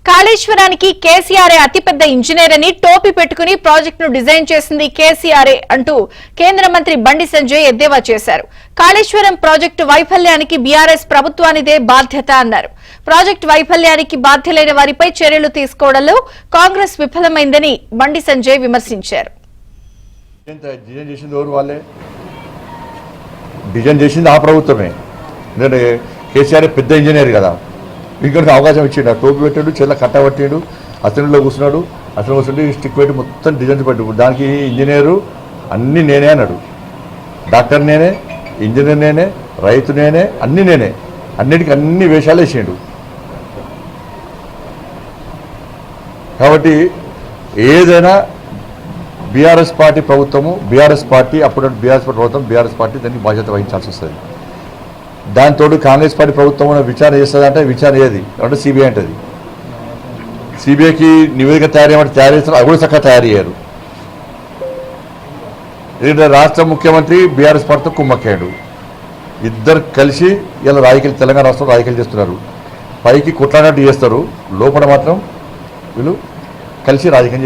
కాళేశ్వరానికి కేసీఆర్ఏ అతిపెద్ద ఇంజనీర్ అని టోపీ పెట్టుకుని ప్రాజెక్టును డిజైన్ చేసింది కేసీఆర్ఏ అంటూ కేంద్ర మంత్రి బండి సంజయ్ ఎద్దేవా చేశారు. కాళేశ్వరం ప్రాజెక్టు వైఫల్యానికి బీఆర్ఎస్ ప్రభుత్వానిదే బాధ్యత అన్నారు. ప్రాజెక్టు వైఫల్యానికి బాధ్యులైన వారిపై చర్యలు తీసుకోవడంలో కాంగ్రెస్ విఫలమైందని బండి సంజయ్ విమర్శించారు. డిజైన్ చేసింది ఆ ప్రభుత్వమే. ఎందుకంటే కేసీఆర్ పెద్ద ఇంజనీర్ కదా, ఇంకొకరికి అవకాశం ఇచ్చిండు. టోపీ పెట్టాడు, చెల్ల కట్టబట్టాడు, అసెంబ్లీలో కూర్చున్నాడు. అసెంబ్లీ కూర్చుంటే స్టిక్ పెట్టి మొత్తం డిజైన్స్ పెట్టాడు. దానికి ఇంజనీరు అన్నీ నేనే అన్నాడు. డాక్టర్ నేనే, ఇంజనీర్ నేనే, రైతు నేనే, అన్నీ నేనే, అన్నిటికీ అన్ని వేషాలు వేసాడు. కాబట్టి ఏదైనా బీఆర్ఎస్ పార్టీ ప్రభుత్వము, బీఆర్ఎస్ పార్టీ అప్పుడు బీఆర్ఎస్ ప్రభుత్వం, బీఆర్ఎస్ పార్టీ దానికి బాధ్యత వహించాల్సి వస్తుంది. దాంతో కాంగ్రెస్ పార్టీ ప్రభుత్వం విచారణ చేస్తుందంటే విచారణ ఏది అంటే సిబిఐ అంటది. సిబిఐకి నివేదిక తయారు చేస్తారు, అది కూడా చక్కగా తయారు చేయరు. ఎందుకంటే రాష్ట్ర ముఖ్యమంత్రి బీఆర్ఎస్ పార్టీతో కుమ్మక్కాడు. ఇద్దరు కలిసి ఇలా రాజకీయాలు, తెలంగాణ రాష్ట్రంలో రాజకీయాలు చేస్తున్నారు. పైకి కొట్లాడినట్టు చేస్తారు, లోపల మాత్రం వీళ్ళు కలిసి రాజకీయం